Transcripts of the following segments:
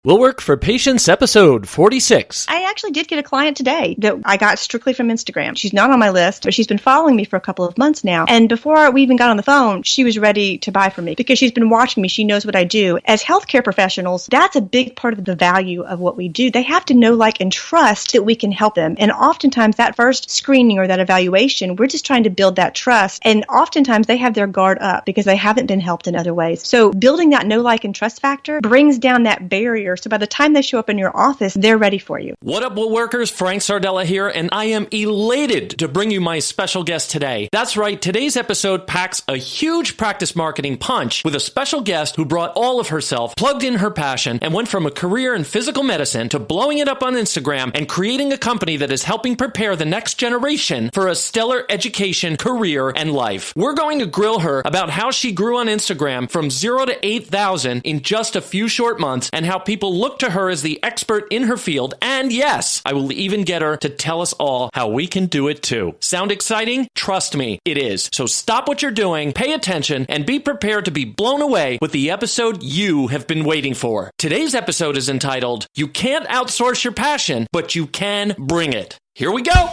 Will Work for Patients, episode 46. I actually did get a client today that I got strictly from Instagram. She's not on my list, but she's been following me for a couple of months now. And before we even got on the phone, she was ready to buy from me because she's been watching me. She knows what I do. As healthcare professionals, that's a big part of the value of what we do. They have to know, like, and trust that we can help them. And oftentimes that first screening or that evaluation, we're just trying to build that trust. And oftentimes they have their guard up because they haven't been helped in other ways. So building that know, like, and trust factor brings down that barrier. So by the time they show up in your office, they're ready for you. What up, Will Workers? Frank Sardella here, and I am elated to bring you my special guest today. That's right, today's episode packs a huge practice marketing punch with a special guest who brought all of herself, plugged in her passion, and went from a career in physical medicine to blowing it up on Instagram and creating a company that is helping prepare the next generation for a stellar education, career, and life. We're going to grill her about how she grew on Instagram from 0 to 8,000 in just a few short months and how people look to her as the expert in her field. And yes, I will even get her to tell us all how we can do it too. Sound exciting? Trust me, it is. So stop what you're doing, pay attention, and be prepared to be blown away with the episode you have been waiting for. Today's episode is entitled, You Can't Outsource Your Passion, but You Can Bring It. Here we go.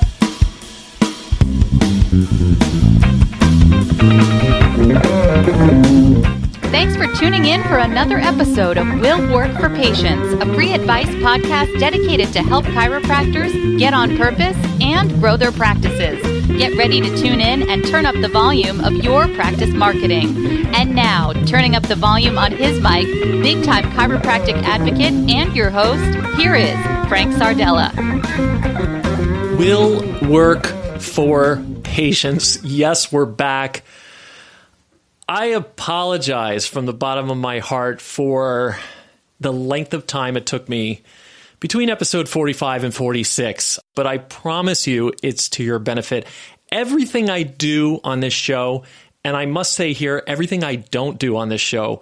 Thanks for tuning in for another episode of Will Work for Patients, a free advice podcast dedicated to help chiropractors get on purpose and grow their practices. Get ready to tune in and turn up the volume of your practice marketing. And now, turning up the volume on his mic, big-time chiropractic advocate and your host, here is Frank Sardella. Will Work for Patients. Yes, we're back. I apologize from the bottom of my heart for the length of time it took me between episode 45 and 46, but I promise you it's to your benefit. Everything I do on this show, and I must say here, everything I don't do on this show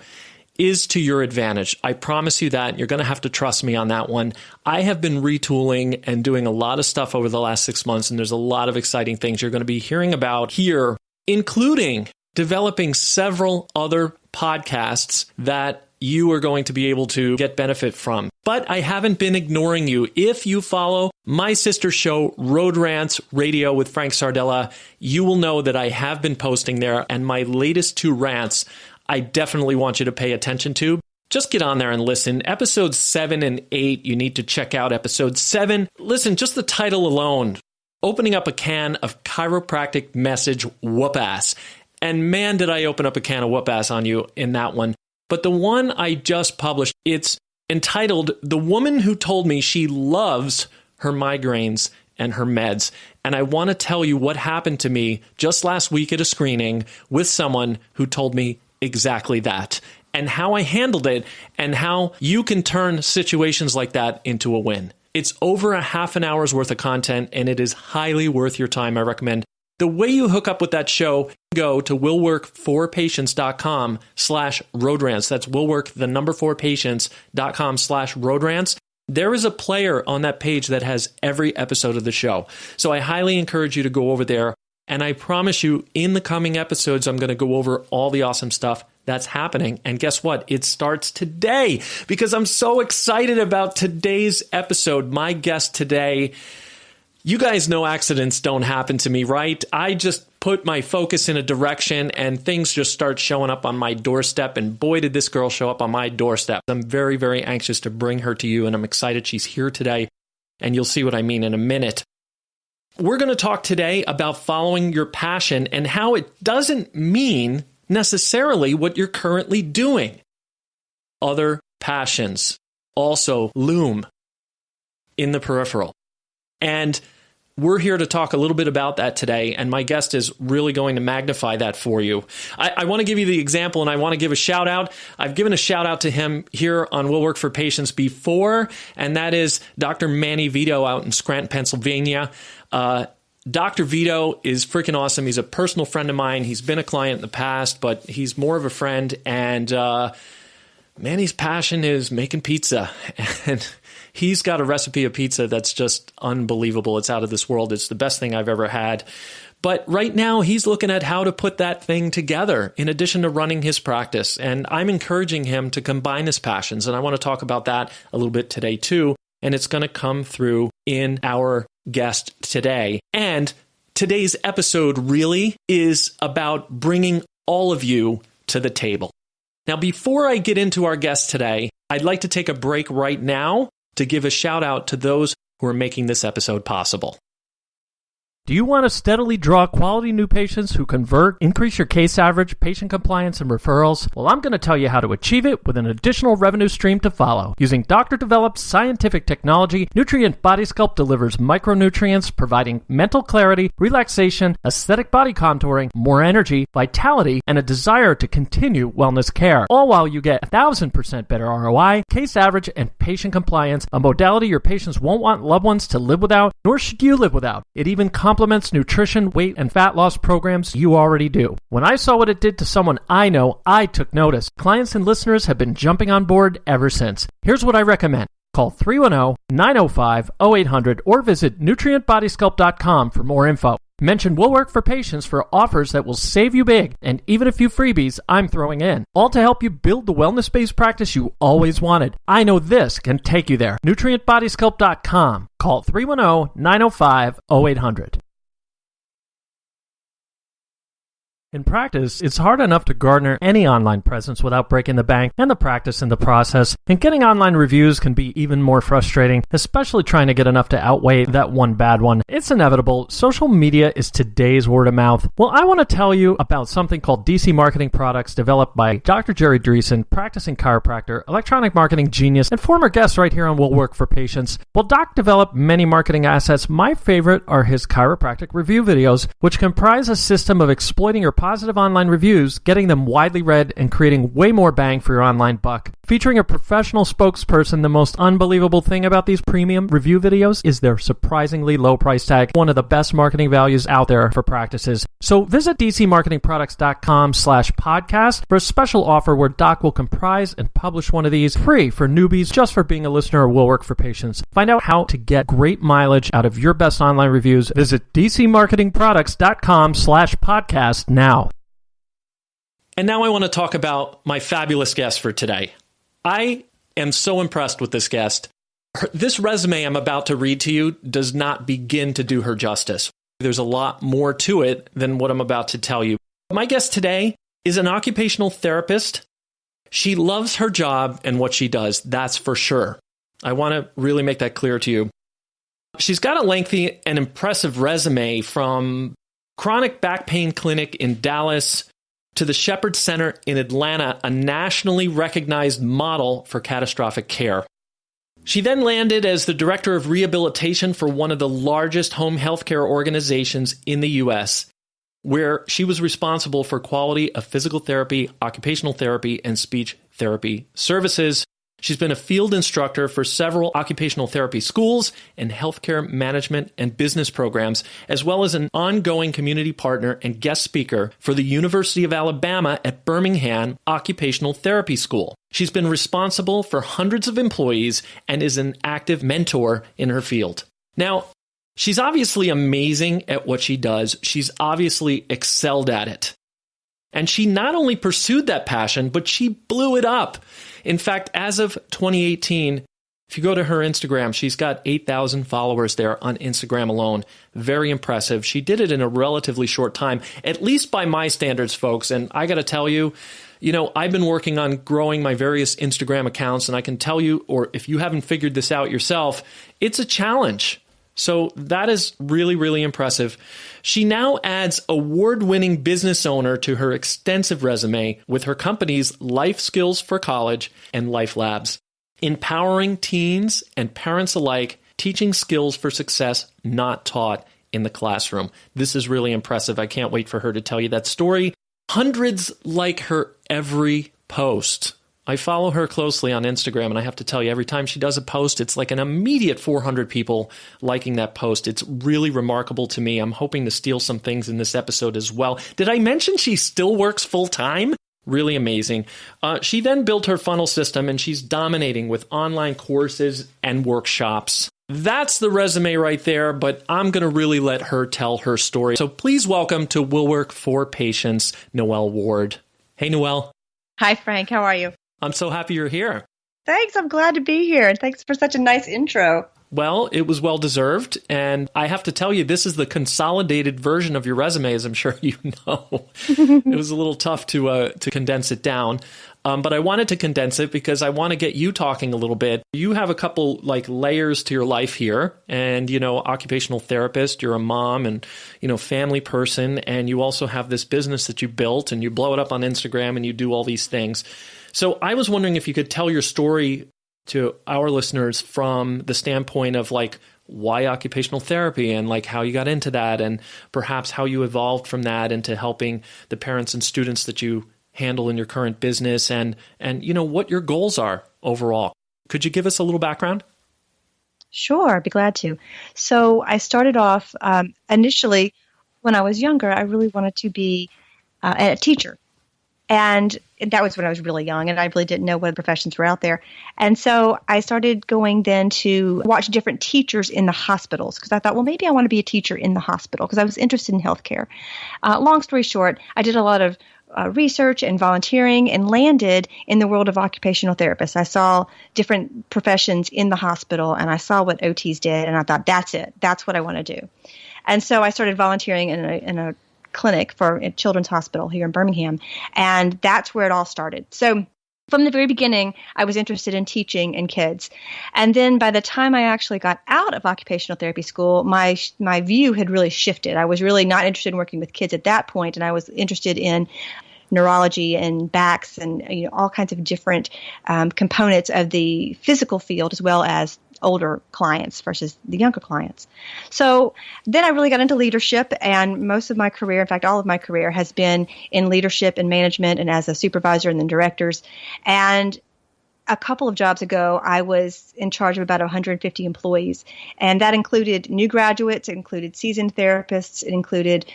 is to your advantage. I promise you that. You're going to have to trust me on that one. I have been retooling and doing a lot of stuff over the last 6 months, and there's a lot of exciting things you're going to be hearing about here, including developing several other podcasts that you are going to be able to get benefit from. But I haven't been ignoring you. If you follow my sister show, Road Rants Radio with Frank Sardella, you will know that I have been posting there, and my latest 2 rants, I definitely want you to pay attention to. Just get on there and listen. Episodes 7 and 8, you need to check out episode 7. Listen, just the title alone, opening up a can of chiropractic message whoop-ass. And man, did I open up a can of whoop-ass on you in that one. But the one I just published, it's entitled, The Woman Who Told Me She Loves Her Migraines and Her Meds. And I want to tell you what happened to me just last week at a screening with someone who told me exactly that, and how I handled it, and how you can turn situations like that into a win. It's over a half an hour's worth of content, and it is highly worth your time. I recommend. The way you hook up with that show, go to willwork4patients.com/roadrans. That's willwork, the number 4patients.com/roadrans. There is a player on that page that has every episode of the show. So I highly encourage you to go over there. And I promise you, in the coming episodes, I'm going to go over all the awesome stuff that's happening. And guess what? It starts today because I'm so excited about today's episode. My guest today, you guys know accidents don't happen to me, right? I just put my focus in a direction and things just start showing up on my doorstep. And boy, did this girl show up on my doorstep. I'm very, very anxious to bring her to you, and I'm excited she's here today. And you'll see what I mean in a minute. We're going to talk today about following your passion and how it doesn't mean necessarily what you're currently doing. Other passions also loom in the peripheral. And we're here to talk a little bit about that today, and my guest is really going to magnify that for you. I want to give you the example, and I want to give a shout out. I've given a shout out to him here on Will Work for Patients before, and that is Dr. Manny Vito out in Scranton, Pennsylvania. Dr. Vito is freaking awesome. He's a personal friend of mine. He's been a client in the past, but he's more of a friend, and Manny's passion is making pizza, and he's got a recipe of pizza that's just unbelievable. It's out of this world. It's the best thing I've ever had. But right now, he's looking at how to put that thing together in addition to running his practice. And I'm encouraging him to combine his passions. And I want to talk about that a little bit today, too. And it's going to come through in our guest today. And today's episode really is about bringing all of you to the table. Now, before I get into our guest today, I'd like to take a break right now to give a shout out to those who are making this episode possible. Do you want to steadily draw quality new patients who convert, increase your case average, patient compliance, and referrals? Well, I'm going to tell you how to achieve it with an additional revenue stream to follow. Using doctor-developed scientific technology, Nutrient Body Sculpt delivers micronutrients, providing mental clarity, relaxation, aesthetic body contouring, more energy, vitality, and a desire to continue wellness care. All while you get 1,000% better ROI, case average, and patient compliance, a modality your patients won't want loved ones to live without, nor should you live without. It even complements nutrition, weight, and fat loss programs you already do. When I saw what it did to someone I know, I took notice. Clients and listeners have been jumping on board ever since. Here's what I recommend. Call 310-905-0800 or visit nutrientbodysculpt.com for more info. Mention Will Work for Patients for offers that will save you big, and even a few freebies I'm throwing in. All to help you build the wellness-based practice you always wanted. I know this can take you there. nutrientbodysculpt.com. Call 310-905-0800. In practice, it's hard enough to garner any online presence without breaking the bank and the practice in the process, and getting online reviews can be even more frustrating, especially trying to get enough to outweigh that one bad one. It's inevitable. Social media is today's word of mouth. Well, I want to tell you about something called DC Marketing Products developed by Dr. Jerry Dreesen, practicing chiropractor, electronic marketing genius, and former guest right here on Will Work for Patients. Well, Doc developed many marketing assets. My favorite are his chiropractic review videos, which comprise a system of exploiting your positive online reviews, getting them widely read, and creating way more bang for your online buck. Featuring a professional spokesperson, the most unbelievable thing about these premium review videos is their surprisingly low price tag, one of the best marketing values out there for practices. So visit dcmarketingproducts.com/podcast for a special offer where Doc will comprise and publish one of these free for newbies just for being a listener of Will Work for Patients. Find out how to get great mileage out of your best online reviews. Visit dcmarketingproducts.com/podcast now. And now I want to talk about my fabulous guest for today. I am so impressed with this guest. This resume I'm about to read to you does not begin to do her justice. There's a lot more to it than what I'm about to tell you. My guest today is an occupational therapist. She loves her job and what she does, that's for sure. I want to really make that clear to you. She's got a lengthy and impressive resume from chronic back pain clinic in Dallas to the Shepherd Center in Atlanta, a nationally recognized model for catastrophic care. She then landed as the director of rehabilitation for one of the largest home healthcare organizations in the U.S., where she was responsible for quality of physical therapy, occupational therapy, and speech therapy services. She's been a field instructor for several occupational therapy schools and healthcare management and business programs, as well as an ongoing community partner and guest speaker for the University of Alabama at Birmingham Occupational Therapy School. She's been responsible for hundreds of employees and is an active mentor in her field. Now, she's obviously amazing at what she does. She's obviously excelled at it. And she not only pursued that passion, but she blew it up. In fact, as of 2018, if you go to her Instagram, she's got 8,000 followers there on Instagram alone. Very impressive. She did it in a relatively short time, at least by my standards, folks. And I got to tell you, I've been working on growing my various Instagram accounts, and I can tell you, or if you haven't figured this out yourself, it's a challenge. So that is really, really impressive. She now adds award-winning business owner to her extensive resume with her companies Life Skills for College and Life Labs, empowering teens and parents alike, teaching skills for success not taught in the classroom. This is really impressive. I can't wait for her to tell you that story. Hundreds like her every post. I follow her closely on Instagram, and I have to tell you, every time she does a post, it's like an immediate 400 people liking that post. It's really remarkable to me. I'm hoping to steal some things in this episode as well. Did I mention she still works full-time? Really amazing. She then built her funnel system, and she's dominating with online courses and workshops. That's the resume right there, but I'm going to really let her tell her story. So please welcome to Will Work for Patients, Noelle Ward. Hey, Noelle. Hi, Frank. How are you? I'm so happy you're here. Thanks. I'm glad to be here. And thanks for such a nice intro. Well, it was well-deserved, and I have to tell you, this is the consolidated version of your resume, as I'm sure you know. It was a little tough to condense it down, but I wanted to condense it because I want to get you talking a little bit. You have a couple layers to your life here, and occupational therapist, you're a mom and family person, and you also have this business that you built, and you blow it up on Instagram, and you do all these things. So I was wondering if you could tell your story to our listeners from the standpoint of why occupational therapy and how you got into that and perhaps how you evolved from that into helping the parents and students that you handle in your current business and what your goals are overall. Could you give us a little background? Sure, I'd be glad to. So I started off initially when I was younger, I really wanted to be a teacher. And that was when I was really young, and I really didn't know what professions were out there. And so I started going then to watch different teachers in the hospitals because I thought, well, maybe I want to be a teacher in the hospital because I was interested in healthcare. Long story short, I did a lot of research and volunteering and landed in the world of occupational therapists. I saw different professions in the hospital, and I saw what OTs did, and I thought, that's it. That's what I want to do. And so I started volunteering in a clinic for a children's hospital here in Birmingham. And that's where it all started. So from the very beginning, I was interested in teaching and kids. And then by the time I actually got out of occupational therapy school, my view had really shifted. I was really not interested in working with kids at that point, and I was interested in neurology and backs and all kinds of different components of the physical field as well as older clients versus the younger clients. So then I really got into leadership, and most of my career, in fact, all of my career has been in leadership and management and as a supervisor and then directors. And a couple of jobs ago, I was in charge of about 150 employees, and that included new graduates, it included seasoned therapists, it included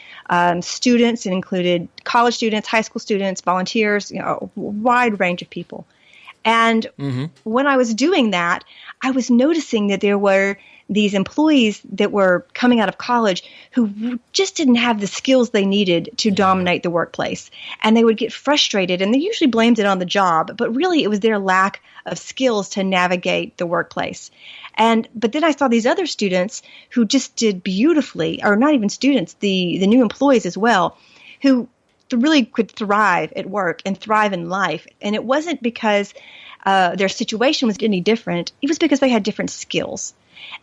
students, it included college students, high school students, volunteers, a wide range of people. And when I was doing that, I was noticing that there were these employees that were coming out of college who just didn't have the skills they needed to dominate the workplace. And they would get frustrated, and they usually blamed it on the job, but really it was their lack of skills to navigate the workplace. But then I saw these other students who just did beautifully, or not even students, the new employees as well, who really could thrive at work and thrive in life. And it wasn't because their situation was any different. It was because they had different skills.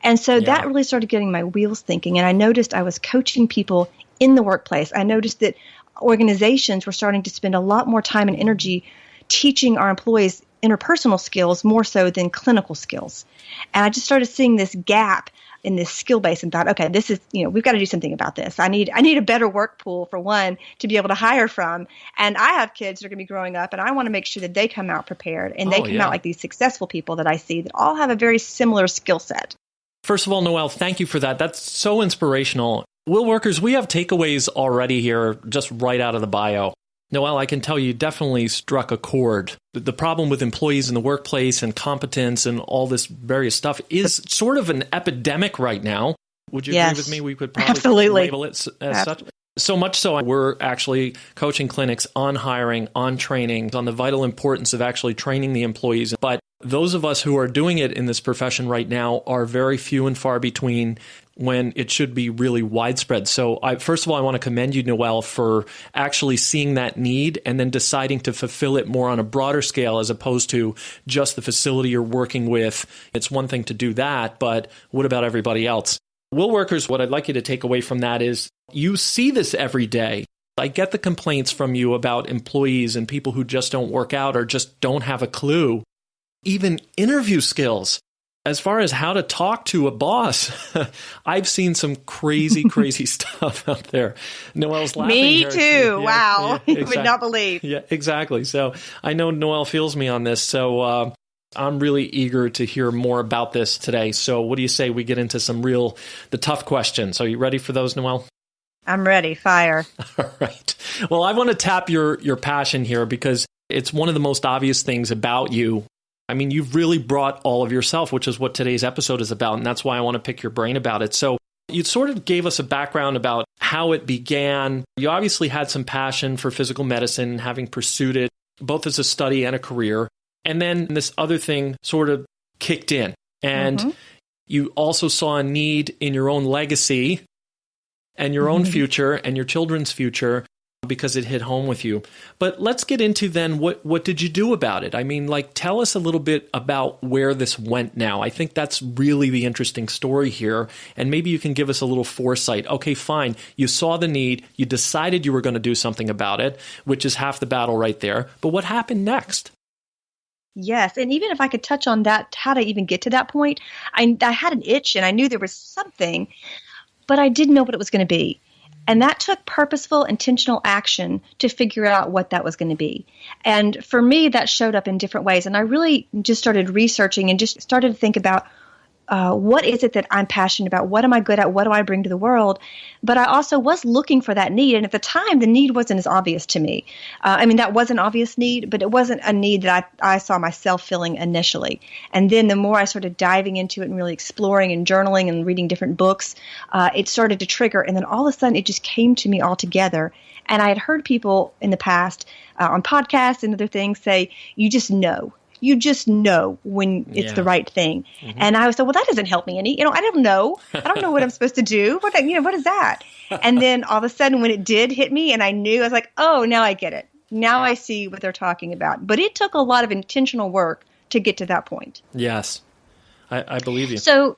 And so that really started getting my wheels thinking. And I noticed I was coaching people in the workplace. I noticed that organizations were starting to spend a lot more time and energy teaching our employees interpersonal skills more so than clinical skills. And I just started seeing this gap in this skill base and thought, okay, this is, we've got to do something about this. I need a better work pool, for one, to be able to hire from. And I have kids that are going to be growing up, and I want to make sure that they come out prepared and they come out like these successful people that I see that all have a very similar skill set. First of all, Noelle, thank you for that. That's so inspirational. Will Workers, we have takeaways already here, just right out of the bio. Noelle, I can tell you definitely struck a chord. The problem with employees in the workplace and competence and all this various stuff is sort of an epidemic right now. Would you agree with me? We could probably label it as such. So much so, we're actually coaching clinics on hiring, on training, on the vital importance of actually training the employees. But those of us who are doing it in this profession right now are very few and far between when it should be really widespread. So first of all, I want to commend you, Noelle, for actually seeing that need and then deciding to fulfill it more on a broader scale as opposed to just the facility you're working with. It's one thing to do that, but what about everybody else? Will Workers, what I'd like you to take away from that is you see this every day. I get the complaints from you about employees and people who just don't work out or just don't have a clue. Even interview skills. As far as how to talk to a boss, I've seen some crazy, crazy stuff out there. Noelle's laughing. Me here. too. Wow. Exactly. You would not believe. Yeah, exactly. So I know Noelle feels me on this. So I'm really eager to hear more about this today. So what do you say we get into the tough questions? Are you ready for those, Noelle? I'm ready. Fire. All right. Well, I want to tap your passion here because it's one of the most obvious things about you. I mean, you've really brought all of yourself, which is what today's episode is about. And that's why I want to pick your brain about it. So you sort of gave us a background about how it began. You obviously had some passion for physical medicine, having pursued it both as a study and a career. And then this other thing sort of kicked in. And you also saw a need in your own legacy and your own future and your children's future because it hit home with you. But let's get into then what did you do about it? I mean, like, tell us a little bit about where this went now. I think that's really the interesting story here. And maybe you can give us a little foresight. Okay, fine. You saw the need. You decided you were going to do something about it, which is half the battle right there. But what happened next? Yes. And even if I could touch on that, how to even get to that point, I had an itch and I knew there was something, but I didn't know what it was going to be. And that took purposeful, intentional action to figure out what that was going to be. And for me, that showed up in different ways. And I really just started researching and just started to think about what is it that I'm passionate about? What am I good at? What do I bring to the world? But I also was looking for that need. And at the time, the need wasn't as obvious to me. I mean, that was an obvious need, but it wasn't a need that I saw myself filling initially. And then the more I started diving into it and really exploring and journaling and reading different books, it started to trigger. And then all of a sudden, it just came to me all together. And I had heard people in the past on podcasts and other things say, you just know. You just know when it's the right thing. And I was like, well, that doesn't help me any. I don't know. I don't know what I'm supposed to do. What is that? And then all of a sudden when it did hit me and I knew, I was like, oh, now I get it. Now I see what they're talking about. But it took a lot of intentional work to get to that point. Yes, I believe you. So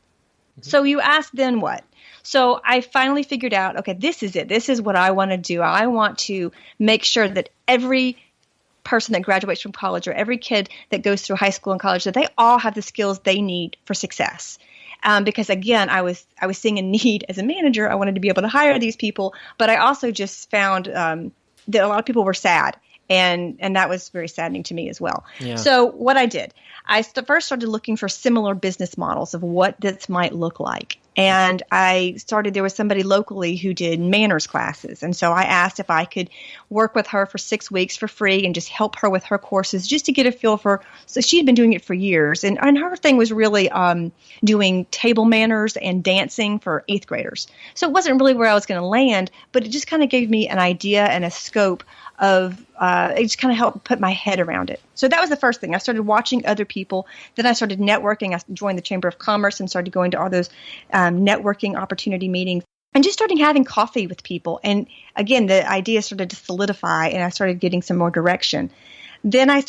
you asked then what? So I finally figured out, okay, this is it. This is what I want to do. I want to make sure that every person that graduates from college or every kid that goes through high school and college, that they all have the skills they need for success. Because again, I was seeing a need as a manager. I wanted to be able to hire these people, but I also just found that a lot of people were sad. And that was very saddening to me as well. Yeah. So what I did, I first started looking for similar business models of what this might look like. And there was somebody locally who did manners classes. And so I asked if I could work with her for 6 weeks for free and just help her with her courses just to get a feel for, so she had been doing it for years. And her thing was really doing table manners and dancing for 8th graders. So it wasn't really where I was going to land, but it just kind of gave me an idea and a scope of, it just kind of helped put my head around it. So that was the first thing. I started watching other people. Then I started networking. I joined the Chamber of Commerce and started going to all those networking opportunity meetings and just starting having coffee with people. And again, the idea started to solidify and I started getting some more direction. Then I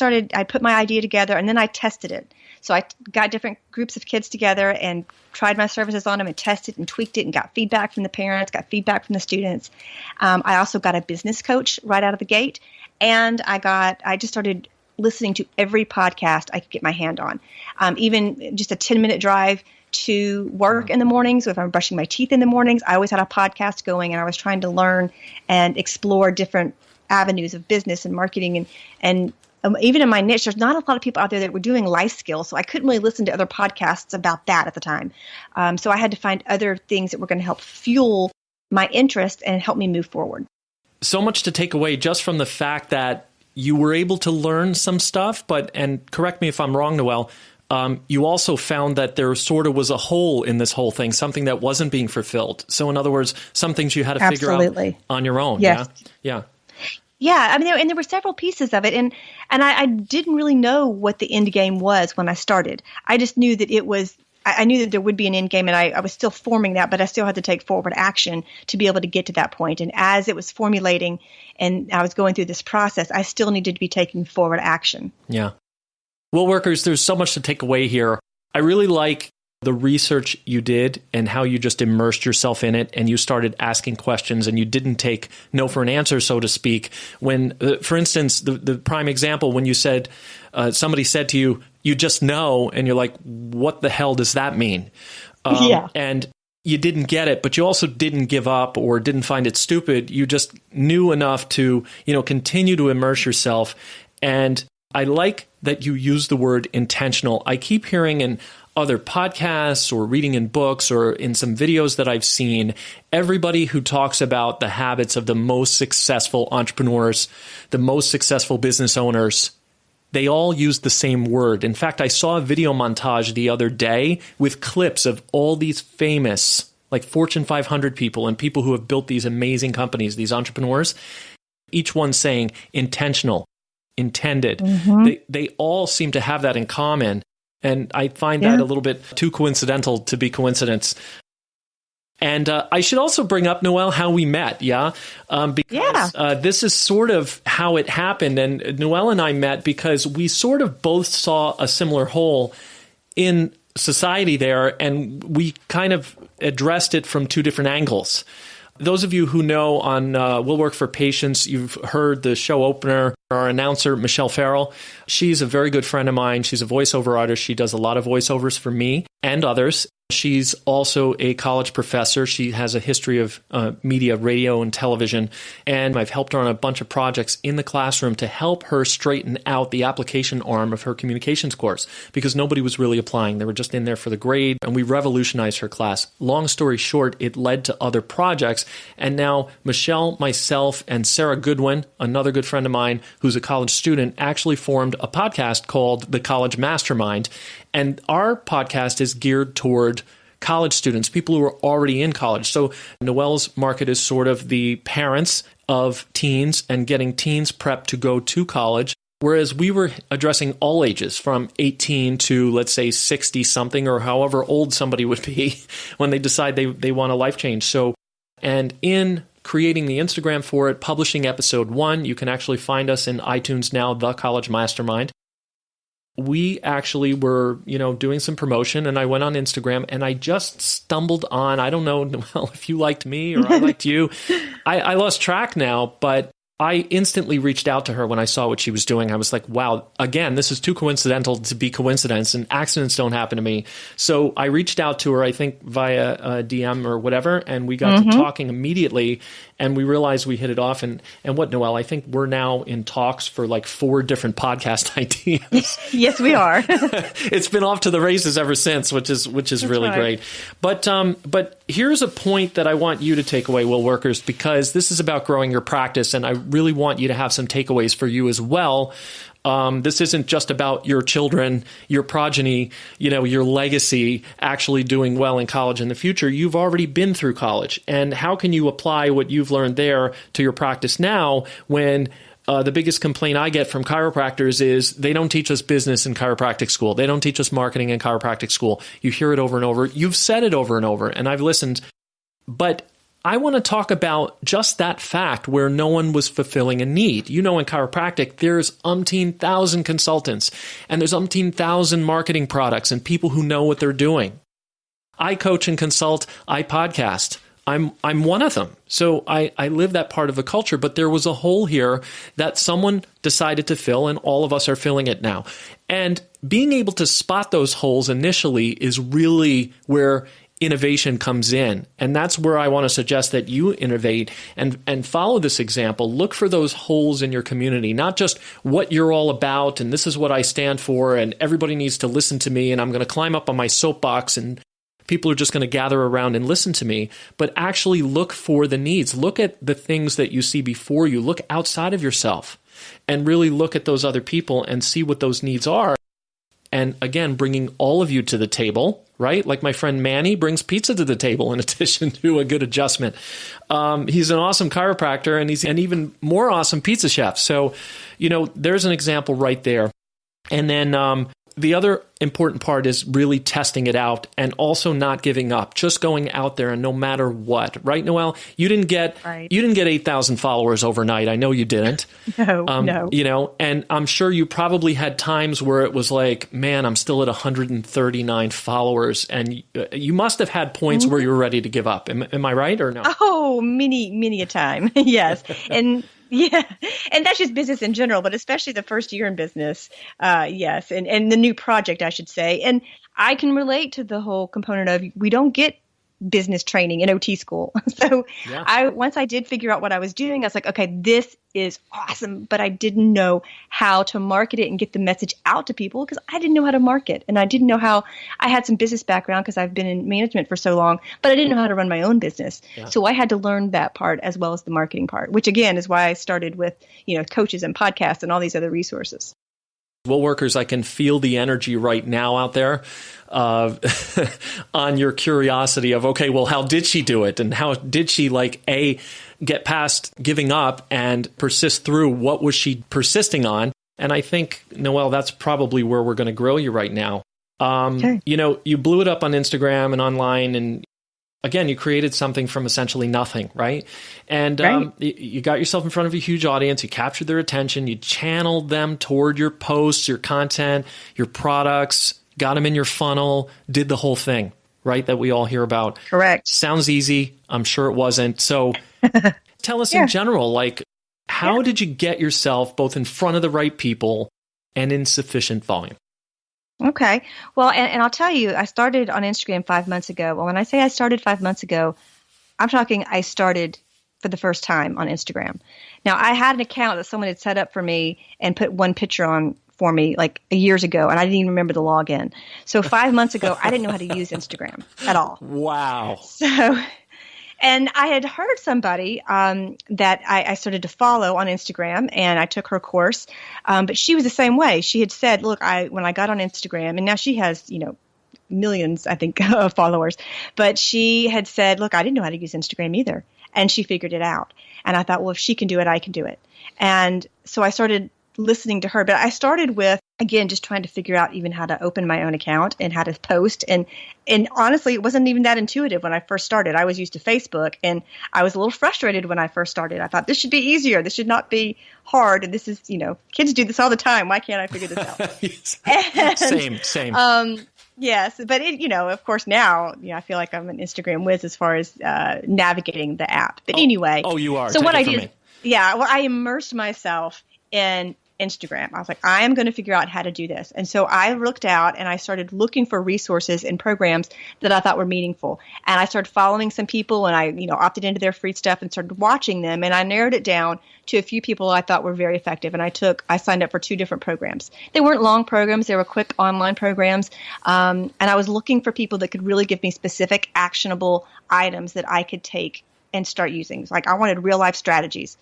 put my idea together and then I tested it. So I got different groups of kids together and tried my services on them and tested and tweaked it and got feedback from the parents, got feedback from the students. I also got a business coach right out of the gate. And I just started listening to every podcast I could get my hand on. Even just a 10-minute drive to work in the mornings. So if I'm brushing my teeth in the mornings, I always had a podcast going and I was trying to learn and explore different avenues of business and marketing and even in my niche, there's not a lot of people out there that were doing life skills, so I couldn't really listen to other podcasts about that at the time. So I had to find other things that were going to help fuel my interest and help me move forward. So much to take away just from the fact that you were able to learn some stuff, and correct me if I'm wrong, Noelle, you also found that there sort of was a hole in this whole thing, something that wasn't being fulfilled. So in other words, some things you had to figure out on your own. Yes. Yeah. Yeah, I mean, there were several pieces of it, and I didn't really know what the end game was when I started. I just knew that I knew that there would be an end game, and I was still forming that, but I still had to take forward action to be able to get to that point. And as it was formulating and I was going through this process, I still needed to be taking forward action. Yeah. Well, workers, there's so much to take away here. I really like the research you did and how you just immersed yourself in it and you started asking questions and you didn't take no for an answer, so to speak. When, for instance, the prime example, when you said, somebody said to you, you just know, and you're like, what the hell does that mean? And you didn't get it, but you also didn't give up or didn't find it stupid. You just knew enough to, continue to immerse yourself. And I like that you use the word intentional. I keep hearing in other podcasts or reading in books or in some videos that I've seen, everybody who talks about the habits of the most successful entrepreneurs, the most successful business owners, they all use the same word. In fact, I saw a video montage the other day with clips of all these famous, like Fortune 500 people and people who have built these amazing companies, these entrepreneurs, each one saying intentional, intended. They all seem to have that in common. And I find that a little bit too coincidental to be coincidence. And I should also bring up, Noelle, how we met, because this is sort of how it happened. And Noelle and I met because we sort of both saw a similar hole in society there, and we kind of addressed it from two different angles. Those of you who know on Will Work for Patients, you've heard the show opener, our announcer, Michelle Farrell. She's a very good friend of mine. She's a voiceover artist. She does a lot of voiceovers for me and others. She's also a college professor. She has a history of media, radio, and television. And I've helped her on a bunch of projects in the classroom to help her straighten out the application arm of her communications course because nobody was really applying. They were just in there for the grade, and we revolutionized her class. Long story short, it led to other projects. And now Michelle, myself, and Sarah Goodwin, another good friend of mine who's a college student, actually formed a podcast called The College Mastermind. And our podcast is geared toward college students, people who are already in college. So Noelle's market is sort of the parents of teens and getting teens prepped to go to college, whereas we were addressing all ages from 18 to, let's say, 60-something or however old somebody would be when they decide they want a life change. So, and in creating the Instagram for it, publishing episode 1, you can actually find us in iTunes now, The College Mastermind. We actually were, doing some promotion, and I went on Instagram, and I just stumbled on, I don't know, Noelle, if you liked me or I liked you. I lost track now, but I instantly reached out to her when I saw what she was doing. I was like, wow, again, this is too coincidental to be coincidence, and accidents don't happen to me. So I reached out to her, I think, via a DM or whatever, and we got to talking immediately, and we realized we hit it off. And what, Noelle, I think we're now in talks for like 4 different podcast ideas. Yes, we are. It's been off to the races ever since, which is really great. But here's a point that I want you to take away, Will Workers, because this is about growing your practice, and I really want you to have some takeaways for you as well. This isn't just about your children, your progeny, your legacy actually doing well in college in the future. You've already been through college. And how can you apply what you've learned there to your practice now when the biggest complaint I get from chiropractors is they don't teach us business in chiropractic school. They don't teach us marketing in chiropractic school. You hear it over and over. You've said it over and over, and I've listened. But I want to talk about just that fact where no one was fulfilling a need. In chiropractic, there's umpteen thousand consultants, and there's umpteen thousand marketing products and people who know what they're doing. I coach and consult. I podcast. I'm one of them. So I live that part of the culture, but there was a hole here that someone decided to fill, and all of us are filling it now. And being able to spot those holes initially is really where innovation comes in. And that's where I want to suggest that you innovate and follow this example. Look for those holes in your community, not just what you're all about, and this is what I stand for, and everybody needs to listen to me, and I'm going to climb up on my soapbox, and people are just going to gather around and listen to me, but actually look for the needs. Look at the things that you see before you. Look outside of yourself and really look at those other people and see what those needs are. And again, bringing all of you to the table, right? Like my friend Manny brings pizza to the table in addition to a good adjustment. He's an awesome chiropractor, and he's an even more awesome pizza chef. So, there's an example right there. And then the other important part is really testing it out and also not giving up, just going out there and no matter what, right, Noelle? You didn't get 8,000 followers overnight. I know you didn't. No. And I'm sure you probably had times where it was like, man, I'm still at 139 followers. And you must have had points where you were ready to give up. Am I right or no? Oh, many a time. Yes. And yeah. And that's just business in general, but especially the first year in business. Yes. And the new project, I should say. And I can relate to the whole component of we don't get business training in OT school. So once I did figure out what I was doing, I was like, okay, this is awesome. But I didn't know how to market it and get the message out to people because I didn't know how to market. And I didn't know how. I had some business background because I've been in management for so long, but I didn't know how to run my own business. Yeah. So I had to learn that part as well as the marketing part, which again is why I started with, coaches and podcasts and all these other resources. Will workers, I can feel the energy right now out there on your curiosity of, okay, well, how did she do it? And how did she get past giving up and persist through? What was she persisting on? And I think, Noelle, that's probably where we're going to grill you right now. Okay. You blew it up on Instagram and online, and again, you created something from essentially nothing, right? And right. You got yourself in front of a huge audience. You captured their attention. You channeled them toward your posts, your content, your products, got them in your funnel, did the whole thing, right? That we all hear about. Correct. Sounds easy. I'm sure it wasn't. So tell us in general, how did you get yourself both in front of the right people and in sufficient volume? Okay. Well, and I'll tell you, I started on Instagram 5 months ago. Well, when I say I started 5 months ago, I'm talking I started for the first time on Instagram. Now, I had an account that someone had set up for me and put one picture on for me years ago, and I didn't even remember the login. So 5 months ago, I didn't know how to use Instagram at all. Wow. And I had heard somebody that I started to follow on Instagram, and I took her course. But she was the same way. She had said, look, when I got on Instagram, and now she has, millions, I think, of followers. But she had said, look, I didn't know how to use Instagram either. And she figured it out. And I thought, well, if she can do it, I can do it. And so I started listening to her. But I started with, again, just trying to figure out even how to open my own account and how to post. And honestly, it wasn't even that intuitive when I first started. I was used to Facebook, and I was a little frustrated when I first started. I thought, this should be easier. This should not be hard. And this is, kids do this all the time. Why can't I figure this out? Same. Yes. But, of course, now, I feel like I'm an Instagram whiz as far as navigating the app. But anyway. Oh, you are. So Take what it I from did, me. I immersed myself in Instagram. I was like, I am going to figure out how to do this. And so I looked out and I started looking for resources and programs that I thought were meaningful. And I started following some people, and I, opted into their free stuff and started watching them. And I narrowed it down to a few people I thought were very effective. And I signed up for 2 different programs. They weren't long programs. They were quick online programs. And I was looking for people that could really give me specific actionable items that I could take and start using. I wanted real life strategies.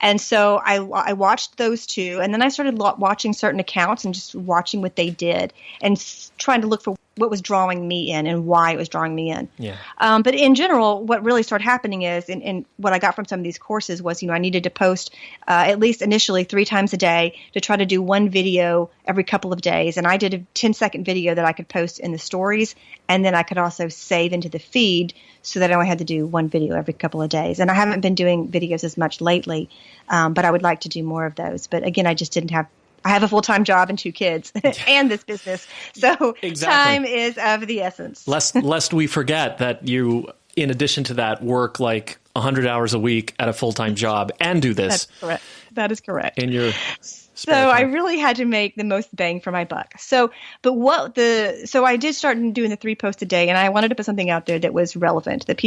And so I watched those 2, and then I started watching certain accounts and just watching what they did and trying to look for what was drawing me in and why it was drawing me in. Yeah. But in general, what really started happening is, and what I got from some of these courses was, I needed to post at least initially 3 times a day to try to do one video every couple of days. And I did a 10-second video that I could post in the stories, and then I could also save into the feed so that I only had to do one video every couple of days. And I haven't been doing videos as much lately, but I would like to do more of those. But again, I just didn't have I have a full-time job and 2 kids and this business. So time is of the essence. Lest we forget that you, in addition to that, work 100 hours a week at a full-time job and do this. That's correct. That is correct. In your So I really had to make the most bang for my buck. So I did start doing the 3 posts a day, and I wanted to put something out there that was relevant, that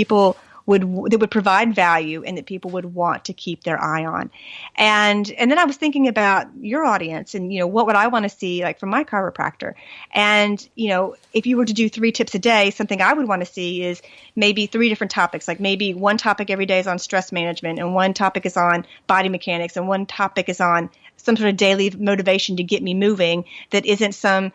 would provide value, and that people would want to keep their eye on. And then I was thinking about your audience, and what would I want to see from my chiropractor. And if you were to do 3 tips a day, something I would want to see is maybe 3 different topics. Maybe one topic every day is on stress management, and one topic is on body mechanics, and one topic is on some sort of daily motivation to get me moving that isn't some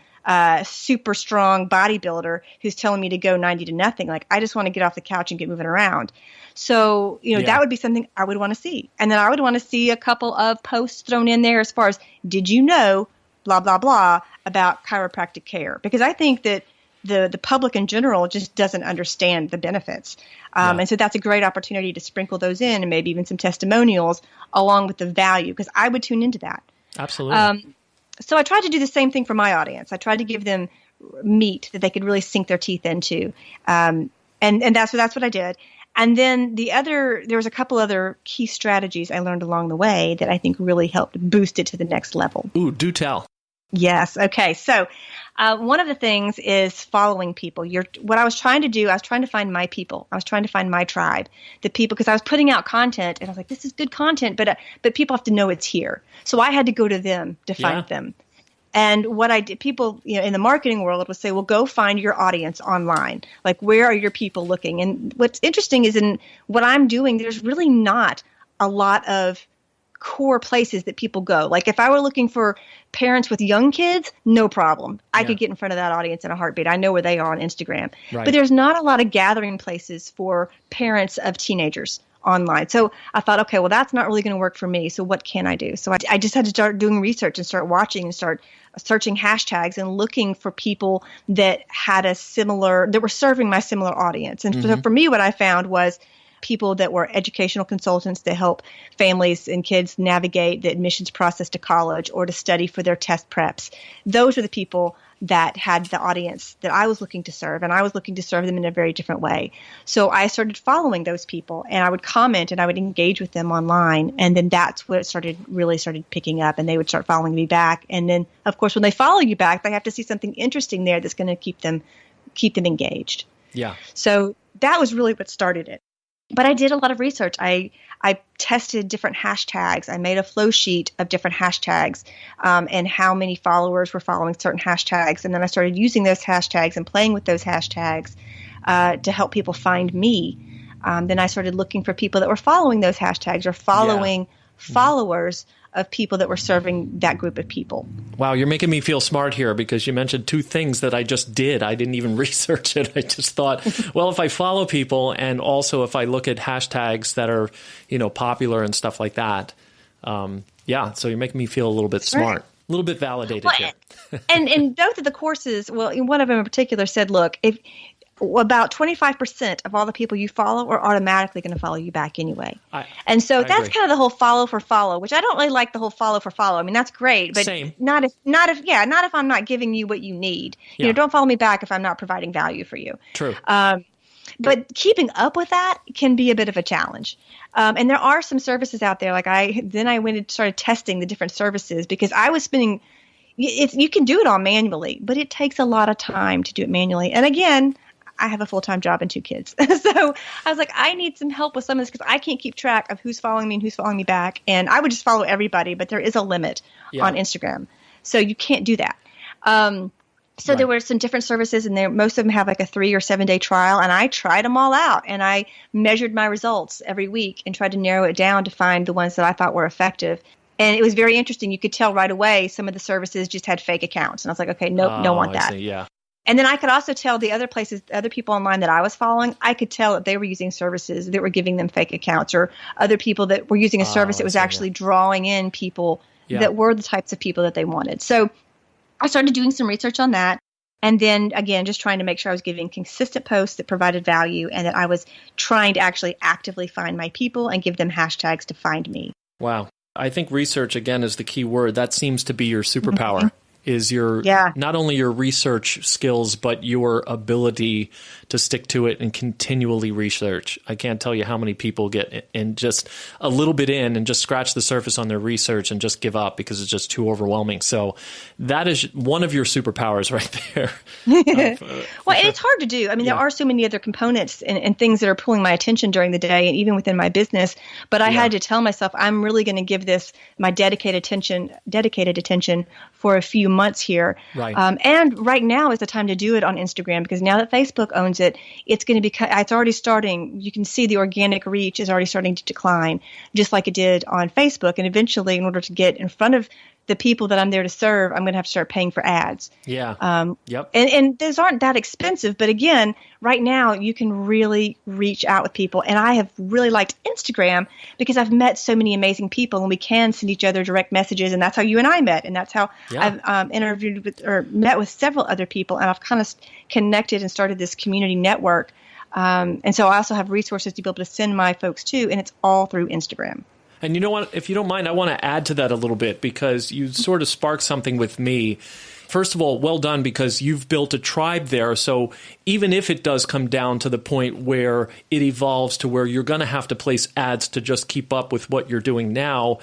super strong bodybuilder who's telling me to go 90 to nothing. I just want to get off the couch and get moving around. So, that would be something I would want to see. And then I would want to see a couple of posts thrown in there as far as, did you know, blah, blah, blah, about chiropractic care? Because I think that the public in general just doesn't understand the benefits. And so that's a great opportunity to sprinkle those in, and maybe even some testimonials along with the value, because I would tune into that. Absolutely. So I tried to do the same thing for my audience. I tried to give them meat that they could really sink their teeth into. And that's what I did. And then there was a couple other key strategies I learned along the way that I think really helped boost it to the next level. Ooh, do tell. Yes. Okay. So one of the things is following people. What I was trying to do, I was trying to find my people. I was trying to find my tribe, the people, because I was putting out content, and I was like, this is good content, but people have to know it's here. So I had to go to them to find them. And what I did, people, in the marketing world would say, well, go find your audience online. Where are your people looking? And what's interesting is in what I'm doing, there's really not a lot of core places that people go. Like if I were looking for parents with young kids, no problem. I could get in front of that audience in a heartbeat. I know where they are on Instagram. Right. But there's not a lot of gathering places for parents of teenagers online. So I thought, okay, well, that's not really going to work for me. So what can I do? So I just had to start doing research and start watching and start searching hashtags and looking for people that were serving my similar audience. And so for me, what I found was people that were educational consultants that help families and kids navigate the admissions process to college or to study for their test preps. Those were the people that had the audience that I was looking to serve, and I was looking to serve them in a very different way. So I started following those people, and I would comment and I would engage with them online, and then that's where it really started picking up, and they would start following me back. And then, of course, when they follow you back, they have to see something interesting there that's going to keep them engaged. Yeah. So that was really what started it. But I did a lot of research. I tested different hashtags. I made a flow sheet of different hashtags and how many followers were following certain hashtags. And then I started using those hashtags and playing with those hashtags to help people find me. Then I started looking for people that were following those hashtags or following followers of people that were serving that group of people. Wow, you're making me feel smart here because you mentioned two things that I just did. I didn't even research it. I just thought, well, if I follow people and also if I look at hashtags that are, popular and stuff like that. So you're making me feel a little bit smart, a little bit validated here. and both of the courses, one of them in particular said, look, if about 25% of all the people you follow are automatically going to follow you back anyway. And so that's kind of the whole follow for follow, which I don't really like the whole follow for follow. I mean, that's great, but not if I'm not giving you what you need. Don't follow me back if I'm not providing value for you. True. But keeping up with that can be a bit of a challenge. And there are some services out there. Like I went and started testing the different services because I was spending, you can do it all manually, but it takes a lot of time to do it manually. And again, I have a full-time job and 2 kids. So I was like, I need some help with some of this because I can't keep track of who's following me and who's following me back. And I would just follow everybody, but there is a limit on Instagram. So you can't do that. There were some different services, and most of them have like a 3 or 7 day trial. And I tried them all out, and I measured my results every week and tried to narrow it down to find the ones that I thought were effective. And it was very interesting. You could tell right away some of the services just had fake accounts. And I was like, okay, nope, don't want that. See, yeah. And then I could also tell the other people online that I was following, I could tell that they were using services that were giving them fake accounts, or other people that were using a service that was actually drawing in people that were the types of people that they wanted. So I started doing some research on that. And then, again, just trying to make sure I was giving consistent posts that provided value and that I was trying to actually actively find my people and give them hashtags to find me. Wow. I think research, again, is the key word. That seems to be your superpower. Mm-hmm. Is your not only your research skills, but your ability to stick to it and continually research. I can't tell you how many people get in just a little bit in and just scratch the surface on their research and just give up because it's just too overwhelming. So that is one of your superpowers right there. Well, and it's hard to do. I mean, there are so many other components and things that are pulling my attention during the day and even within my business. But I had to tell myself, I'm really going to give this my dedicated attention for a few months here. Right. And right now is the time to do it on Instagram because now that Facebook owns it, it's already starting. You can see the organic reach is already starting to decline, just like it did on Facebook. And eventually, in order to get in front of the people that I'm there to serve, I'm going to have to start paying for ads. Yeah. Yep. And those aren't that expensive. But again, right now, you can really reach out with people. And I have really liked Instagram because I've met so many amazing people and we can send each other direct messages. And that's how you and I met. And that's how I've interviewed with or met with several other people. And I've kind of connected and started this community network. And so I also have resources to be able to send my folks to. And it's all through Instagram. And you know what? If you don't mind, I want to add to that a little bit because you sort of sparked something with me. First of all, well done because you've built a tribe there. So even if it does come down to the point where it evolves to where you're going to have to place ads to just keep up with what you're doing now,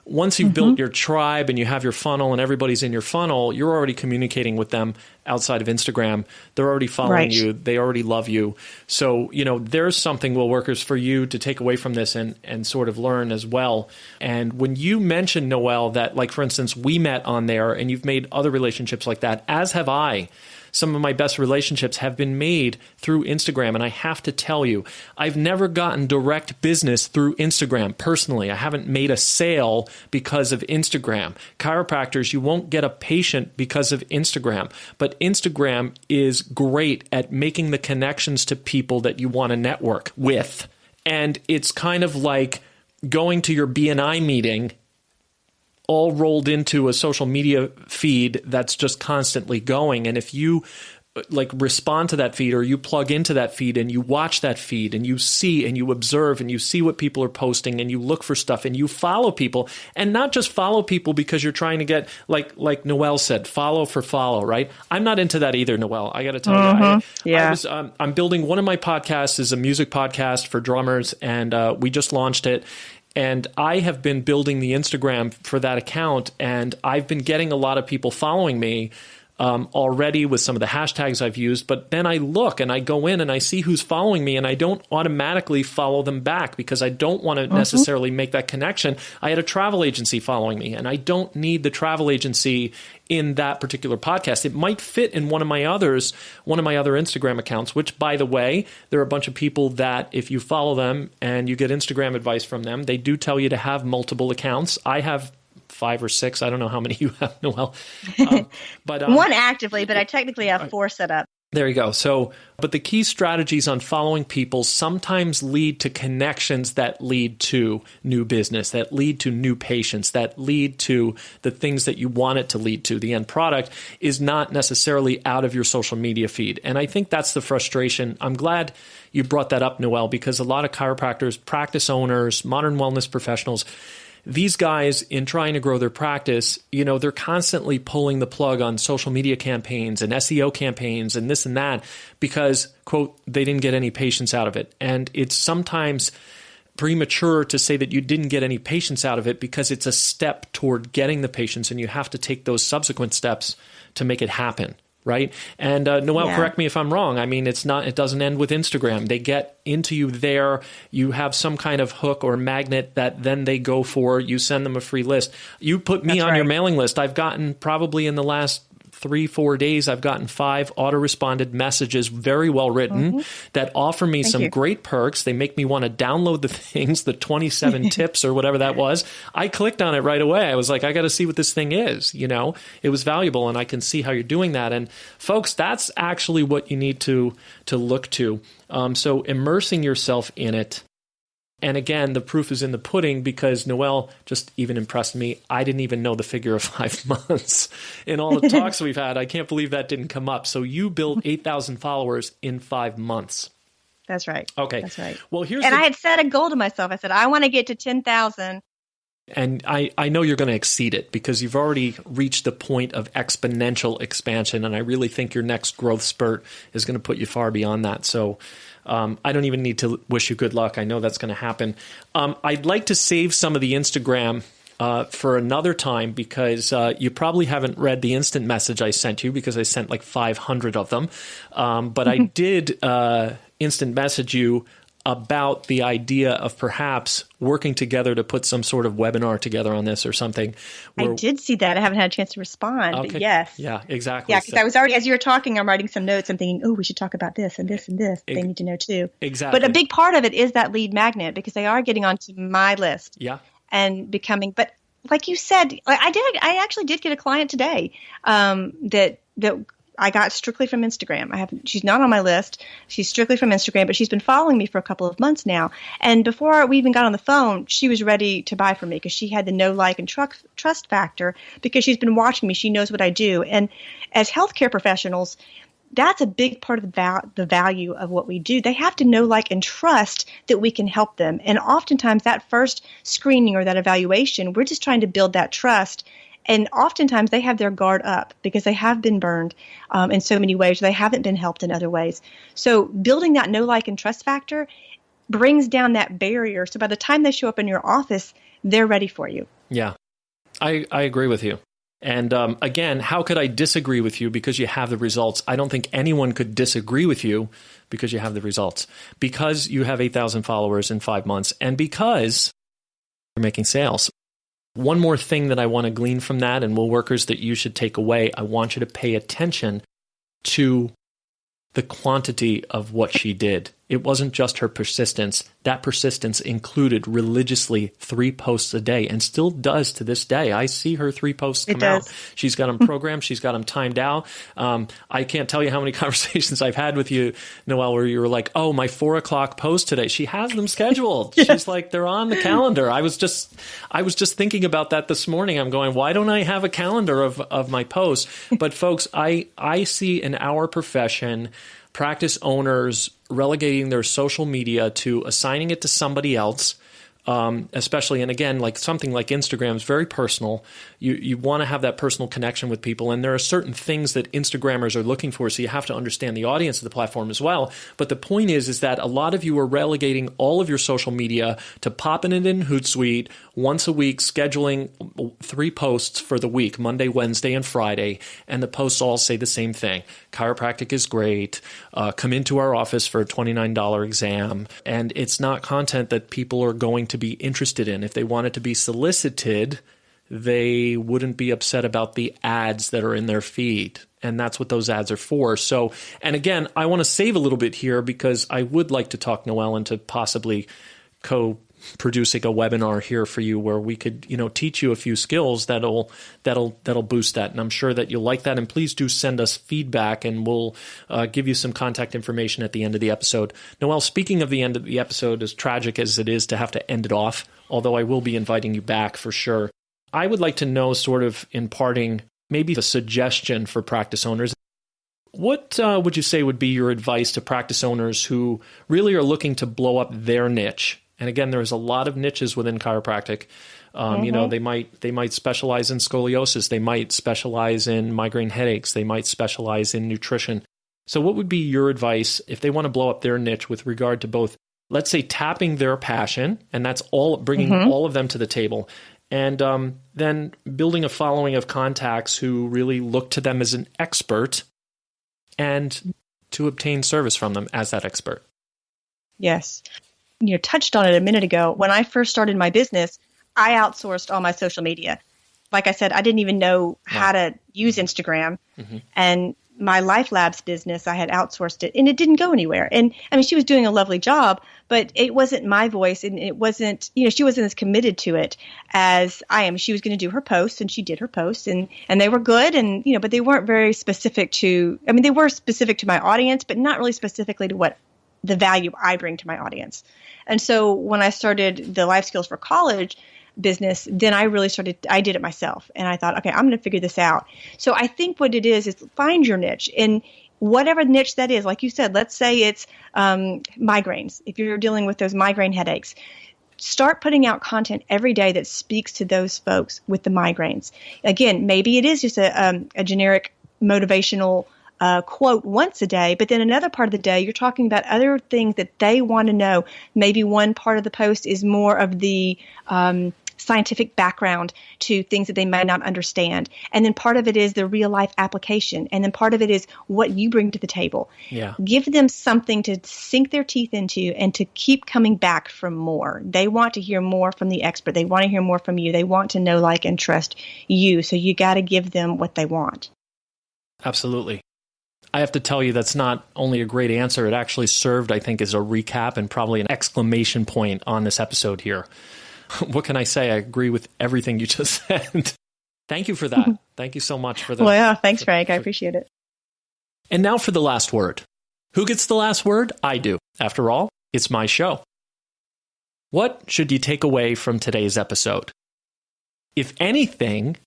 once you've built your tribe and you have your funnel and everybody's in your funnel, you're already communicating with them outside of Instagram. They're already following you. They already love you. So, there's something, Will Workers, for you to take away from this and sort of learn as well. And when you mentioned, Noelle, that, like, for instance, we met on there and you've made other relationships like that, as have I. some of my best relationships have been made through Instagram. And I have to tell you, I've never gotten direct business through Instagram personally. I haven't made a sale because of Instagram. Chiropractors, you won't get a patient because of Instagram. But Instagram is great at making the connections to people that you want to network with. And it's kind of like going to your BNI meeting all rolled into a social media feed that's just constantly going. And if you respond to that feed, or you plug into that feed and you watch that feed and you see and you observe and you see what people are posting and you look for stuff and you follow people, and not just follow people because you're trying to get, like Noelle said, follow for follow, right? I'm not into that either, Noelle. I got to tell you, I'm building one of my podcasts is a music podcast for drummers, and we just launched it. And I have been building the Instagram for that account, and I've been getting a lot of people following me already with some of the hashtags I've used. But then I look and I go in and I see who's following me, and I don't automatically follow them back because I don't want to necessarily make that connection. I had a travel agency following me, and I don't need the travel agency in that particular podcast. It might fit in one of my other Instagram accounts, which, by the way, there are a bunch of people that if you follow them and you get Instagram advice from them, they do tell you to have multiple accounts. I have 5 or 6. I don't know how many you have, Noelle. But one actively, but I technically have 4 set up. There you go. So, but the key strategies on following people sometimes lead to connections that lead to new business, that lead to new patients, that lead to the things that you want it to lead to. The end product is not necessarily out of your social media feed. And I think that's the frustration. I'm glad you brought that up, Noelle, because a lot of chiropractors, practice owners, modern wellness professionals, these guys, in trying to grow their practice, they're constantly pulling the plug on social media campaigns and SEO campaigns and this and that because, quote, they didn't get any patients out of it. And it's sometimes premature to say that you didn't get any patients out of it because it's a step toward getting the patients, and you have to take those subsequent steps to make it happen. Right. And Noelle, correct me if I'm wrong. I mean, it doesn't end with Instagram. They get into you there. You have some kind of hook or magnet that then they go for. You send them a free list. You put me on your mailing list. I've gotten probably in the last 3-4 days, I've gotten 5 auto-responded messages, very well written, that offer me some great perks. They make me want to download the things, the 27 tips or whatever that was. I clicked on it right away. I was like, I got to see what this thing is. It was valuable, and I can see how you're doing that. And folks, that's actually what you need to look to. So immersing yourself in it. And again, the proof is in the pudding because Noelle just even impressed me. I didn't even know the figure of 5 months in all the talks we've had. I can't believe that didn't come up. So you built 8,000 followers in 5 months. That's right. Okay. That's right. Well, I had set a goal to myself. I said, I want to get to 10,000. And I know you're going to exceed it because you've already reached the point of exponential expansion. And I really think your next growth spurt is going to put you far beyond that. So I don't even need to wish you good luck. I know that's going to happen. I'd like to save some of the Instagram for another time because you probably haven't read the instant message I sent you because I sent like 500 of them. But I did instant message you about the idea of perhaps working together to put some sort of webinar together on this or something. I did see that. I haven't had a chance to respond, but yes. Yeah, exactly. Yeah, because I was already, as you were talking, I'm writing some notes. I'm thinking, oh, we should talk about this and this and this. They need to know too. Exactly. But a big part of it is that lead magnet because they are getting onto my list. Yeah. And becoming, but like you said, I actually did get a client today that I got strictly from Instagram. She's not on my list. She's strictly from Instagram, but she's been following me for a couple of months now. And before we even got on the phone, she was ready to buy from me because she had the know, like, and trust factor because she's been watching me. She knows what I do. And as healthcare professionals, that's a big part of the value of what we do. They have to know, like, and trust that we can help them. And oftentimes that first screening or that evaluation, we're just trying to build that trust. And oftentimes they have their guard up because they have been burned in so many ways. They haven't been helped in other ways. So building that know, like, and trust factor brings down that barrier. So by the time they show up in your office, they're ready for you. Yeah, I agree with you. And again, how could I disagree with you because you have the results? I don't think anyone could disagree with you because you have the results. Because you have 8,000 followers in 5 months and because you're making sales. One more thing that I want to glean from that, and will workers that you should take away, I want you to pay attention to the quantity of what she did. It wasn't just her persistence. That persistence included religiously 3 posts a day and still does to this day. I see her 3 posts come out. She's got them programmed. She's got them timed out. I can't tell you how many conversations I've had with you, Noelle, where you were like, oh, my 4:00 post today. She has them scheduled. Yes. She's like, they're on the calendar. I was just thinking about that this morning. I'm going, why don't I have a calendar of my posts? But folks, I see in our profession practice owners relegating their social media to assigning it to somebody else, especially, and again, like something like Instagram is very personal. You want to have that personal connection with people, and there are certain things that Instagrammers are looking for, so you have to understand the audience of the platform as well. But the point is that a lot of you are relegating all of your social media to popping it in Hootsuite once a week, scheduling 3 posts for the week, Monday, Wednesday, and Friday, and the posts all say the same thing. Chiropractic is great. Come into our office for a $29 exam. And it's not content that people are going to be interested in. If they wanted to be solicited, they wouldn't be upset about the ads that are in their feed. And that's what those ads are for. So, and again, I want to save a little bit here because I would like to talk Noelle into possibly co-producing a webinar here for you where we could, teach you a few skills that'll boost that. And I'm sure that you'll like that. And please do send us feedback, and we'll give you some contact information at the end of the episode. Noelle, speaking of the end of the episode, as tragic as it is to have to end it off, although I will be inviting you back for sure, I would like to know, sort of imparting maybe a suggestion for practice owners. What would you say would be your advice to practice owners who really are looking to blow up their niche? And again, there's a lot of niches within chiropractic. They might specialize in scoliosis. They might specialize in migraine headaches. They might specialize in nutrition. So what would be your advice if they want to blow up their niche with regard to both, let's say, tapping their passion, and that's all, bringing all of them to the table, and then building a following of contacts who really look to them as an expert and to obtain service from them as that expert? Yes. You touched on it a minute ago. When I first started my business, I outsourced all my social media. Like I said, I didn't even know how to use Instagram. And my Life Labs business, I had outsourced it, and it didn't go anywhere. And I mean, she was doing a lovely job, but it wasn't my voice, and it wasn't, she wasn't as committed to it as I am. She was going to do her posts, and she did her posts, and they were good, and but they weren't very specific to. I mean, they were specific to my audience, but not really specifically to what the value I bring to my audience. And so when I started the Life Skills for College business, then I did it myself. And I thought, okay, I'm going to figure this out. So I think what it is find your niche. And whatever niche that is, like you said, let's say it's migraines. If you're dealing with those migraine headaches, start putting out content every day that speaks to those folks with the migraines. Again, maybe it is just a generic motivational quote once a day, but then another part of the day, you're talking about other things that they want to know. Maybe one part of the post is more of the scientific background to things that they might not understand. And then part of it is the real life application. And then part of it is what you bring to the table. Yeah. Give them something to sink their teeth into and to keep coming back for more. They want to hear more from the expert. They want to hear more from you. They want to know, like, and trust you. So you got to give them what they want. Absolutely. I have to tell you, that's not only a great answer, it actually served, I think, as a recap and probably an exclamation point on this episode here. What can I say? I agree with everything you just said. Thank you for that. Thank you so much for that. Well, yeah, thanks, Frank. I appreciate it. And now for the last word. Who gets the last word? I do. After all, it's my show. What should you take away from today's episode? If anything,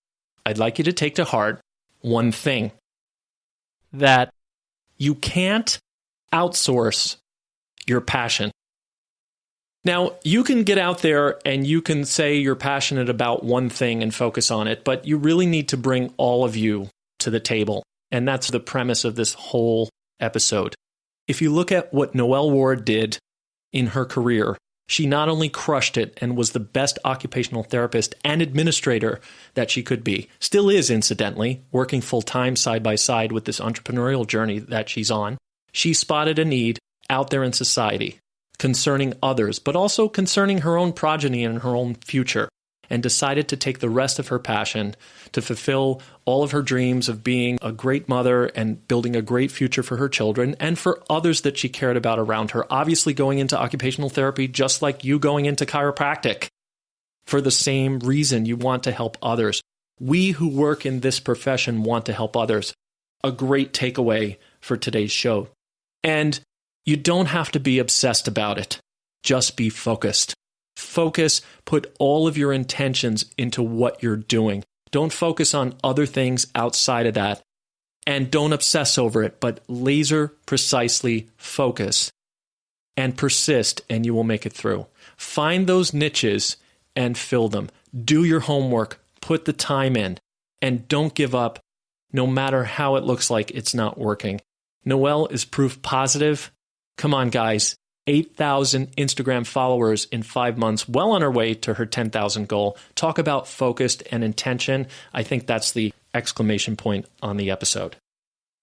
I'd like you to take to heart one thing. That you can't outsource your passion. Now, you can get out there and you can say you're passionate about one thing and focus on it, but you really need to bring all of you to the table. And that's the premise of this whole episode. If you look at what Noelle Ward did in her career, she not only crushed it and was the best occupational therapist and administrator that she could be, still is, incidentally, working full-time side by side with this entrepreneurial journey that she's on. She spotted a need out there in society concerning others, but also concerning her own progeny and her own future. and decided to take the rest of her passion to fulfill all of her dreams of being a great mother and building a great future for her children and for others that she cared about around her. Obviously going into occupational therapy, just like you going into chiropractic, for the same reason. You want to help others. We who work in this profession want to help others. A great takeaway for today's show. And you don't have to be obsessed about it. Just be focused. Focus, put all of your intentions into what you're doing. Don't focus on other things outside of that. And don't obsess over it, but laser precisely focus and persist, and you will make it through. Find those niches and fill them. Do your homework, put the time in, and don't give up no matter how it looks like it's not working. Noelle is proof positive. Come on, guys. 8,000 Instagram followers in 5 months, well on her way to her 10,000 goal. Talk about focused and intention. I think that's the exclamation point on the episode.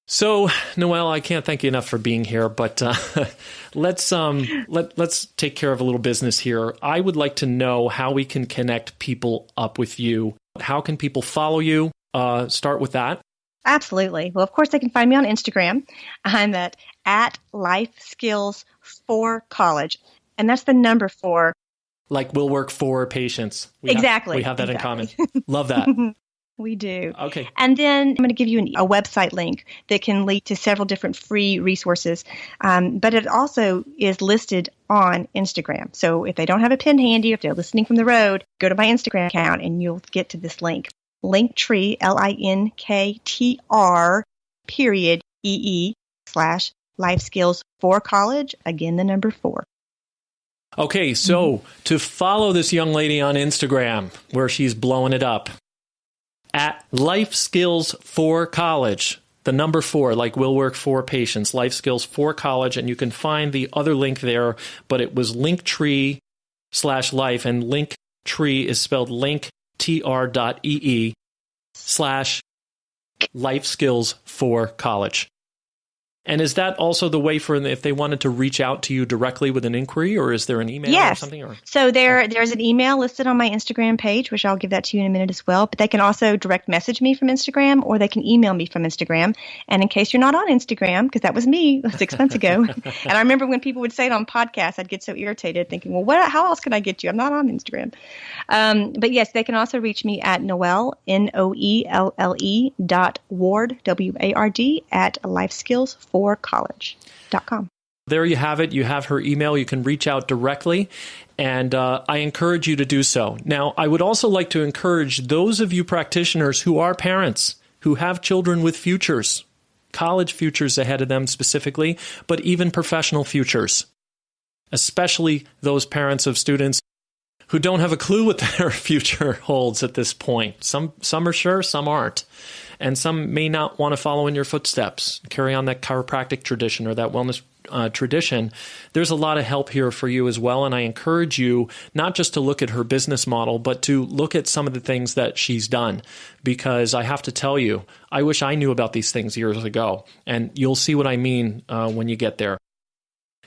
So, Noelle, I can't thank you enough for being here, but let's take care of a little business here. I would like to know how we can connect people up with you. How can people follow you? Start with that. Absolutely. Well, of course, they can find me on Instagram. I'm at LifeSkills4College. And that's the number 4. Like we'll work for patients. Exactly. We have that in common. Love that. We do. Okay. And then I'm going to give you a website link that can lead to several different free resources. But it also is listed on Instagram. So if they don't have a pen handy, if they're listening from the road, go to my Instagram account and you'll get to this link. Linktree, linktr.ee/LifeSkills4College. Again, the number 4. Okay, so to follow this young lady on Instagram, where she's blowing it up, at LifeSkills4College, the number 4, like we'll work for patients, LifeSkills4College, and you can find the other link there, but it was Linktree/life, and Linktree is spelled linktr.ee/LifeSkills4College. And is that also the way for if they wanted to reach out to you directly with an inquiry, or is there an email or something? Or? So there's an email listed on my Instagram page, which I'll give that to you in a minute as well. But they can also direct message me from Instagram, or they can email me from Instagram. And in case you're not on Instagram, because that was me 6 months ago, and I remember when people would say it on podcasts, I'd get so irritated thinking, well, how else can I get you? I'm not on Instagram. But yes, they can also reach me at Noelle, Noelle.ward, W-A-R-D, at LifeSkills4College.com. There you have it. You have her email. You can reach out directly, and I encourage you to do so. Now, I would also like to encourage those of you practitioners who are parents, who have children with futures, college futures ahead of them specifically, but even professional futures, especially those parents of students who don't have a clue what their future holds at this point. Some are sure, some aren't. And some may not want to follow in your footsteps, carry on that chiropractic tradition or that wellness tradition. There's a lot of help here for you as well. And I encourage you not just to look at her business model, but to look at some of the things that she's done. Because I have to tell you, I wish I knew about these things years ago. And you'll see what I mean when you get there.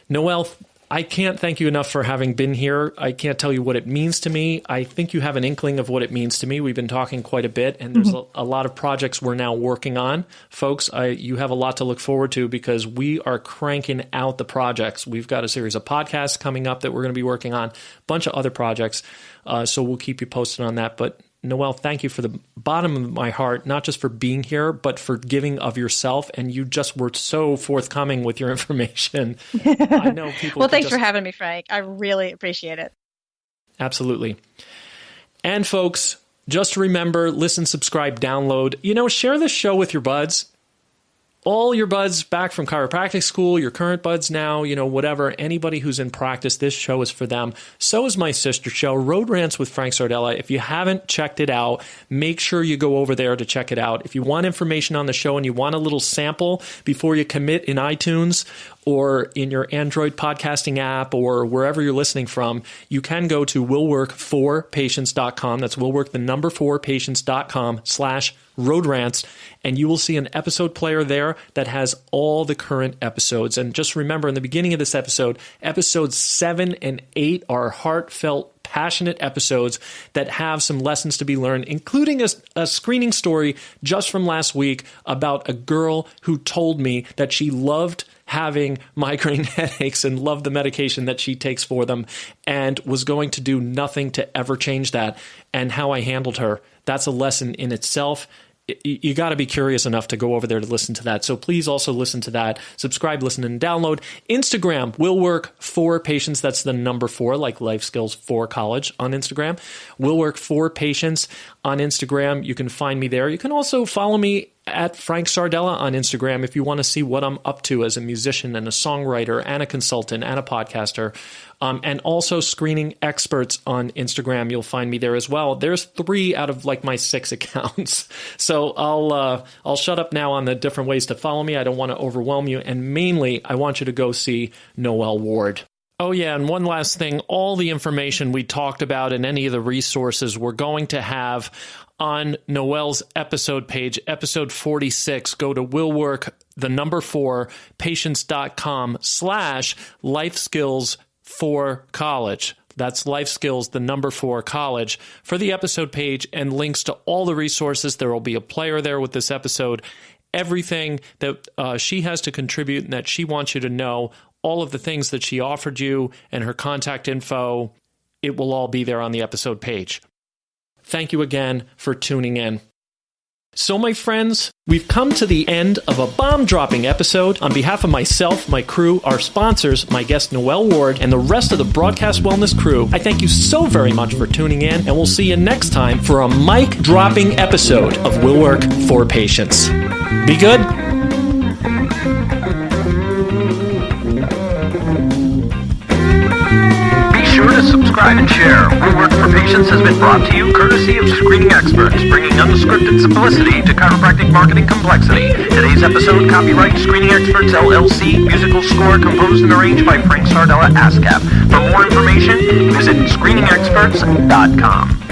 Noelle, I can't thank you enough for having been here. I can't tell you what it means to me. I think you have an inkling of what it means to me. We've been talking quite a bit, and there's a lot of projects we're now working on. Folks, you have a lot to look forward to because we are cranking out the projects. We've got a series of podcasts coming up that we're going to be working on, a bunch of other projects, so we'll keep you posted on that. But Noelle, thank you for the bottom of my heart, not just for being here, but for giving of yourself. And you just were so forthcoming with your information. I know people. Well, thanks for having me, Frank. I really appreciate it. Absolutely. And folks, just remember, listen, subscribe, download. Share this show with your buds. All your buds back from chiropractic school, your current buds now, whatever, anybody who's in practice, this show is for them. So is my sister show, Road Rants with Frank Sardella. If you haven't checked it out, make sure you go over there to check it out. If you want information on the show and you want a little sample before you commit in iTunes or in your Android podcasting app or wherever you're listening from, you can go to willwork4patients.com. That's willwork, the number 4patients.com/Road Rants, and you will see an episode player there that has all the current episodes. And just remember, in the beginning of this episode, episodes 7 and 8 are heartfelt passionate episodes that have some lessons to be learned, including a screening story just from last week about a girl who told me that she loved having migraine headaches and loved the medication that she takes for them and was going to do nothing to ever change that, and how I handled her. That's a lesson in itself. You got to be curious enough to go over there to listen to that. So please also listen to that. Subscribe, listen, and download. Instagram will work for patients. That's the number 4, like Life Skills for College on Instagram. Will work for patients on Instagram. You can find me there. You can also follow me at Frank Sardella on Instagram if you want to see what I'm up to as a musician and a songwriter and a consultant and a podcaster. And also Screening Experts on Instagram. You'll find me there as well. There's 3 out of like my 6 accounts. So I'll shut up now on the different ways to follow me. I don't want to overwhelm you. And mainly, I want you to go see Noelle Ward. Oh, yeah, and one last thing. All the information we talked about and any of the resources we're going to have on Noelle's episode page, episode 46. Go to willwork4patients.com/lifeskills4college. That's Life Skills, the number 4 college, for the episode page and links to all the resources. There will be a player there with this episode. Everything that she has to contribute and that she wants you to know, all of the things that she offered you and her contact info, it will all be there on the episode page. Thank you again for tuning in. So, my friends, we've come to the end of a bomb-dropping episode. On behalf of myself, my crew, our sponsors, my guest Noelle Ward, and the rest of the Broadcast Wellness crew, I thank you so very much for tuning in, and we'll see you next time for a mic-dropping episode of Will Work for Patients. Be good. Sure to subscribe and share. Will Work for Patients has been brought to you courtesy of Screening Experts, bringing unscripted simplicity to chiropractic marketing complexity. Today's episode, copyright Screening Experts LLC, musical score composed and arranged by Frank Sardella ASCAP. For more information, visit screeningexperts.com.